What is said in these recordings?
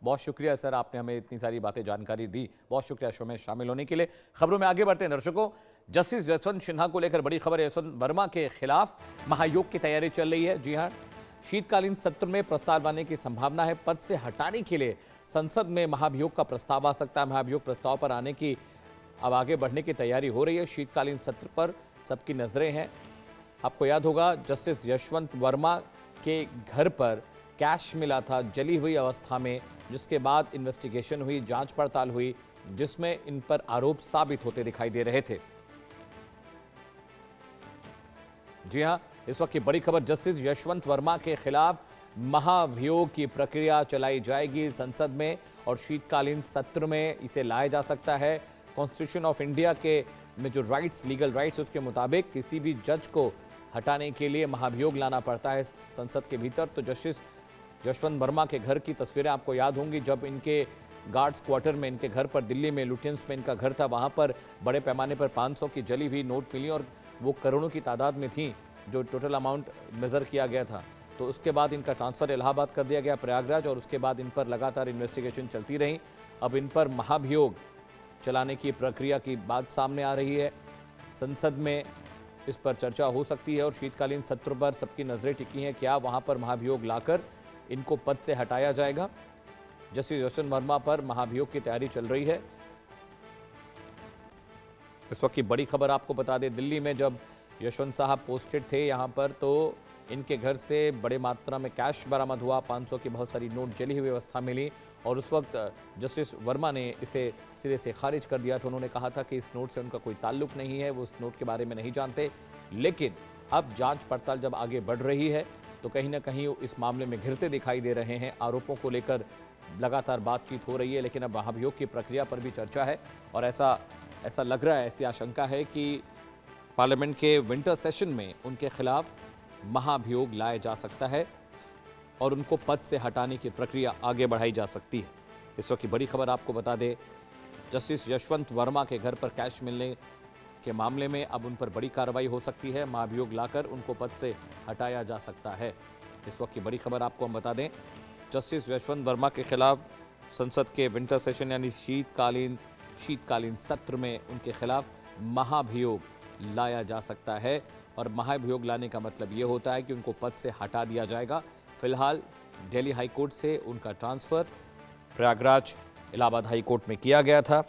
बहुत शुक्रिया सर, आपने हमें इतनी सारी बातें जानकारी दी। बहुत शुक्रिया शो में शामिल होने के लिए। खबरों में आगे बढ़ते हैं दर्शकों। जस्टिस यशवंत सिन्हा को लेकर बड़ी खबर है। यशवंत वर्मा के खिलाफ महायोग की तैयारी चल रही है। जी हाँ, शीतकालीन सत्र में प्रस्ताव लाने की संभावना है। पद से हटाने के लिए संसद में महाभियोग का प्रस्ताव आ सकता है। महाभियोग प्रस्ताव पर आने की अब आगे बढ़ने की तैयारी हो रही है। शीतकालीन सत्र पर सबकी नजरें हैं। आपको याद होगा जस्टिस यशवंत वर्मा के घर पर कैश मिला था जली हुई अवस्था में, जिसके बाद इन्वेस्टिगेशन हुई, जांच पड़ताल हुई, जिसमें इन पर आरोप साबित होते दिखाई दे रहे थे। जी हां, इस वक्त की बड़ी खबर, जस्टिस यशवंत वर्मा के खिलाफ महाभियोग की प्रक्रिया चलाई जाएगी संसद में और शीतकालीन सत्र में इसे लाया जा सकता है। कॉन्स्टिट्यूशन ऑफ इंडिया के में जो राइट्स, लीगल राइट्स, उसके मुताबिक किसी भी जज को हटाने के लिए महाभियोग लाना पड़ता है संसद के भीतर। तो जस्टिस यशवंत वर्मा के घर की तस्वीरें आपको याद होंगी, जब इनके गार्ड्स क्वार्टर में, इनके घर पर दिल्ली में लुटियंस में इनका घर था, वहां पर बड़े पैमाने पर 500 की जली हुई नोट मिली और वो करोड़ों की तादाद में थी, जो टोटल अमाउंट मेजर किया गया था। तो उसके बाद इनका ट्रांसफर इलाहाबाद कर दिया गया, प्रयागराज, और उसके बाद इन पर लगातार इन्वेस्टिगेशन चलती रही। अब इन पर महाभियोग चलाने की प्रक्रिया की बात सामने आ रही है। संसद में इस पर चर्चा हो सकती है और शीतकालीन सत्र पर सबकी नजरें टिकी हैं। क्या वहां पर महाभियोग लाकर इनको पद से हटाया जाएगा? जस्टिस यशवंत वर्मा पर महाभियोग की तैयारी चल रही है। इस वक्त की बड़ी खबर आपको बता दें, दिल्ली में जब यशवंत साहब पोस्टेड थे यहाँ पर, तो इनके घर से बड़े मात्रा में कैश बरामद हुआ, 500 की बहुत सारी नोट जली हुई अवस्था मिली और उस वक्त जस्टिस वर्मा ने इसे सिरे से खारिज कर दिया था। उन्होंने कहा था कि इस नोट से उनका कोई ताल्लुक नहीं है, वो उस नोट के बारे में नहीं जानते। लेकिन अब जांच पड़ताल जब आगे बढ़ रही है तो कहीं ना कहीं इस मामले में घिरते दिखाई दे रहे हैं। आरोपों को लेकर लगातार बातचीत हो रही है, लेकिन अब महाभियोग की प्रक्रिया पर भी चर्चा है और ऐसा लग रहा है, ऐसी आशंका है कि पार्लियामेंट के विंटर सेशन में उनके खिलाफ महाभियोग लाया जा सकता है और उनको पद से हटाने की प्रक्रिया आगे बढ़ाई जा सकती है। इस वक्त की बड़ी खबर आपको बता दें, जस्टिस यशवंत वर्मा के घर पर कैश मिलने के मामले में अब उन पर बड़ी कार्रवाई हो सकती है। महाभियोग लाकर उनको पद से हटाया जा सकता है। इस वक्त की बड़ी खबर आपको हम बता दें, जस्टिस यशवंत वर्मा के खिलाफ संसद के विंटर सेशन यानी शीतकालीन सत्र में उनके खिलाफ महाभियोग लाया जा सकता है और महाभियोग लाने का मतलब ये होता है कि उनको पद से हटा दिया जाएगा। फिलहाल दिल्ली हाई कोर्ट से उनका transfer Prayagraj Allahabad high court में किया गया था।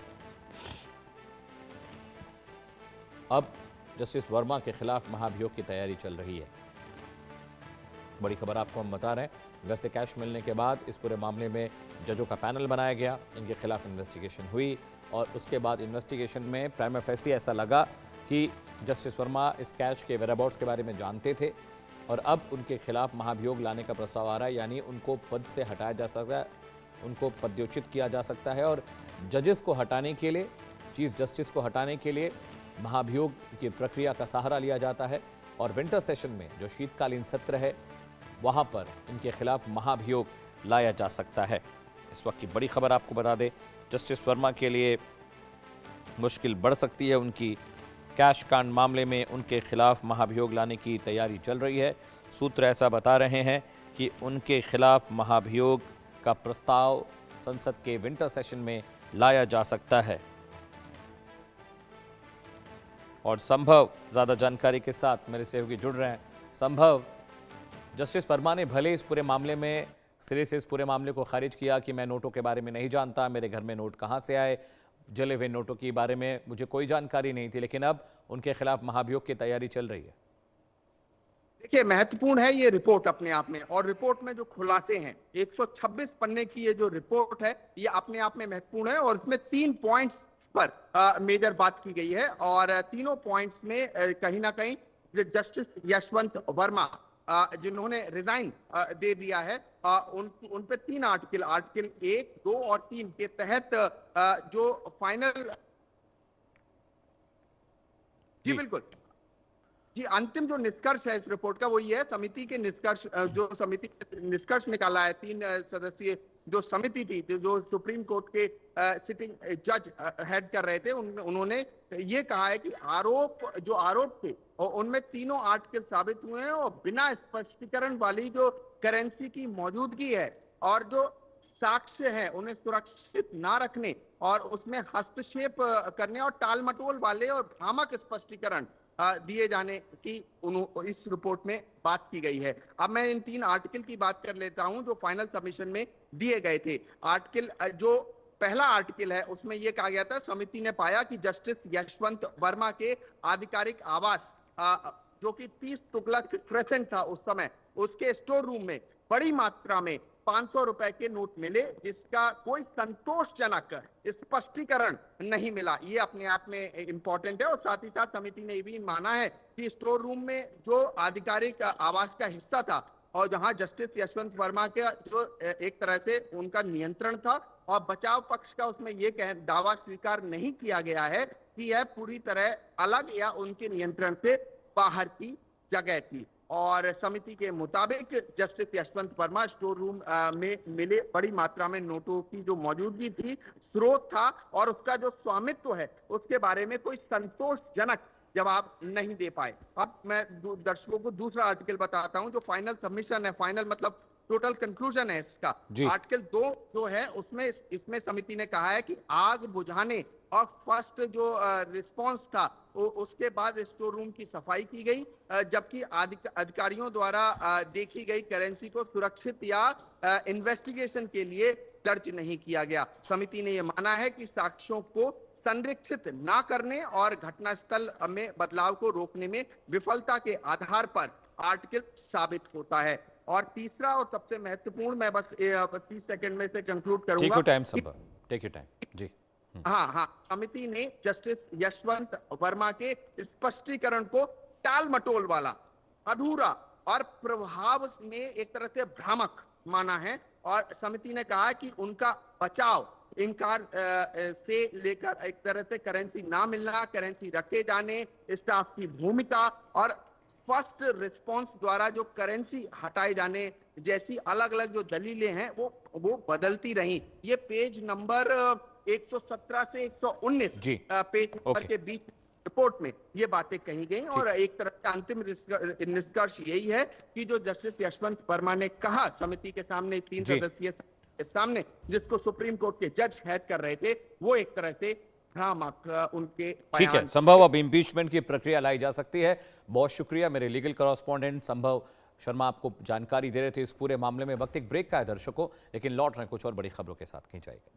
अब जस्टिस वर्मा के खिलाफ महाभियोग की तैयारी चल रही है। बड़ी खबर आपको हम बता रहे हैं, घर से कैश मिलने के बाद इस पूरे मामले में जजों का पैनल बनाया गया, इनके खिलाफ इन्वेस्टिगेशन हुई और उसके बाद इन्वेस्टिगेशन में प्राइमा फेसी ऐसा लगा कि जस्टिस वर्मा इस कैश के वेराबाउट्स के बारे में जानते थे और अब उनके खिलाफ महाभियोग लाने का प्रस्ताव आ रहा है, यानी उनको पद से हटाया जा सकता है, उनको पदच्युत किया जा सकता है और जजेस को हटाने के लिए, चीफ जस्टिस को हटाने के लिए महाभियोग की प्रक्रिया का सहारा लिया जाता है और विंटर सेशन में जो शीतकालीन सत्र है वहां पर इनके खिलाफ महाभियोग लाया जा सकता है। इस वक्त की बड़ी खबर आपको बता दें, जस्टिस वर्मा के लिए मुश्किल बढ़ सकती है। उनकी कैश कांड मामले में उनके खिलाफ महाभियोग लाने की तैयारी चल रही है। सूत्र ऐसा बता रहे हैं कि उनके खिलाफ महाभियोग का प्रस्ताव संसद के विंटर सेशन में लाया जा सकता है और संभव, ज्यादा जानकारी के साथ मेरे सहयोगी जुड़ रहे हैं। संभव, जस्टिस वर्मा ने भले इस पूरे मामले में सिरे से इस पूरे मामले को खारिज किया कि मैं नोटों के बारे में नहीं जानता, मेरे घर में नोट कहां से आए, जले हुए नोटों के बारे में मुझे कोई जानकारी नहीं थी, लेकिन अब उनके खिलाफ महाभियोग की तैयारी चल रही है। देखिए, महत्वपूर्ण है ये रिपोर्ट अपने आप में और रिपोर्ट में जो खुलासे हैं, 126 पन्ने की ये जो रिपोर्ट है ये अपने आप में महत्वपूर्ण है और इसमें 3 पॉइंट्स पर मेजर बात की गई है और तीनों पॉइंट्स में कहीं ना कहीं जस्टिस यशवंत वर्मा जिन्होंने रिजाइन दे दिया है, उन पे 3 आर्टिकल 1, 2 और 3 के तहत जो फाइनल, जी बिल्कुल जी, अंतिम जो निष्कर्ष है इस रिपोर्ट का वो ये है, समिति के निष्कर्ष, जो समिति निष्कर्ष निकाला है, 3 सदस्यीय जो समिति थी जो सुप्रीम कोर्ट के सिटिंग जज हेड कर रहे थे, उन्होंने ये कहा है कि आरोप थे और उनमें तीनों आर्टिकल साबित हुए हैं और बिना स्पष्टीकरण वाली जो करेंसी की मौजूदगी है और जो साक्ष्य हैं उन्हें सुरक्षित ना रखने और उसमें हस्तक्षेप करने और टालमटोल वाले और भ्रामक स्पष्टीकरण दिए जाने की इस रिपोर्ट में बात की गई है। अब मैं इन 3 आर्टिकल की बात कर लेता हूं जो फाइनल सबमिशन में दिए गए थे। आर्टिकल जो पहला आर्टिकल है उसमें यह कहा गया था, समिति ने पाया कि जस्टिस यशवंत वर्मा के आधिकारिक आवास जो कि 30 तुगलक क्रेसेंट था उस समय, उसके स्टोर रूम में बड़ी मात्रा में 500 रुपए के नोट मिले जिसका कोई संतोषजनक स्पष्टीकरण नहीं मिला। ये अपने आप में इंपॉर्टेंट है। और साथ ही साथ समिति ने भी माना है कि स्टोर रूम में जो आधिकारिक आवास का हिस्सा था और जहां जस्टिस यशवंत वर्मा के जो एक तरह से उनका नियंत्रण था और बचाव पक्ष का उसमें यह दावा स्वीकार नहीं किया गया है कि यह पूरी तरह अलग या उनके नियंत्रण से बाहर की जगह थी। और समिति के मुताबिक justice Yashwant Verma store room में मिले बड़ी मात्रा में नोटों की जो मौजूदगी थी, स्रोत था और उसका जो स्वामित्व है उसके बारे में कोई संतोषजनक जवाब नहीं दे पाए। अब मैं दर्शकों को दूसरा आर्टिकल बताता हूं जो फाइनल सबमिशन है, फाइनल मतलब टोटल कंक्लूजन है इसका। आर्टिकल 2 जो है उसमें इसमें समिति ने कहा है कि आग बुझाने और फर्स्ट जो रिस्पांस था उसके बाद स्टोर रूम की सफाई की गई, जबकि अधिकारियों द्वारा देखी गई करेंसी को सुरक्षित या इन्वेस्टिगेशन के लिए दर्ज नहीं किया गया। समिति ने यह माना है कि साक्ष्यों को संरक्षित ना करने और घटनास्थल में बदलाव को रोकने में विफलता के आधार पर आर्टिकल साबित होता है। और तीसरा और सबसे महत्वपूर्ण, मैं बस 30 सेकंड में से कंक्लूड करूंगा। टेक योर टाइम जी। हाँ, समिति ने जस्टिस यशवंत वर्मा के स्पष्टीकरण को टाल मटोल वाला, अधूरा और प्रभाव में एक तरह से भ्रामक माना है। और समिति ने कहा कि उनका बचाव इनकार से लेकर एक तरह से करेंसी ना मिलना, करेंसी रखे जाने, स्टाफ की भूमिका और फर्स्ट रिस्पांस द्वारा जो करेंसी हटाए जाने जैसी अलग अलग जो दलीलें हैं वो बदलती रही। ये पेज नंबर 117 से 119 पेज नंबर के बीच रिपोर्ट में ये बातें कही गई। और एक तरह का अंतिम निष्कर्ष यही है कि जो जस्टिस यशवंत वर्मा ने कहा समिति के सामने, 3 सदस्यीय के सामने, जिसको सुप्रीम कोर्ट के जज हेड कर रहे थे, वो एक तरह से भ्रामक उनके ठीक है। संभव अब इम्पीचमेंट की प्रक्रिया लाई जा सकती है। बहुत शुक्रिया मेरे लीगल कॉरेस्पॉन्डेंट संभव शर्मा, आपको जानकारी दे रहे थे इस पूरे मामले में। वक्त एक ब्रेक का है दर्शकों, लेकिन लौट रहे हैं कुछ और बड़ी खबरों के साथ। कहीं जाएगा।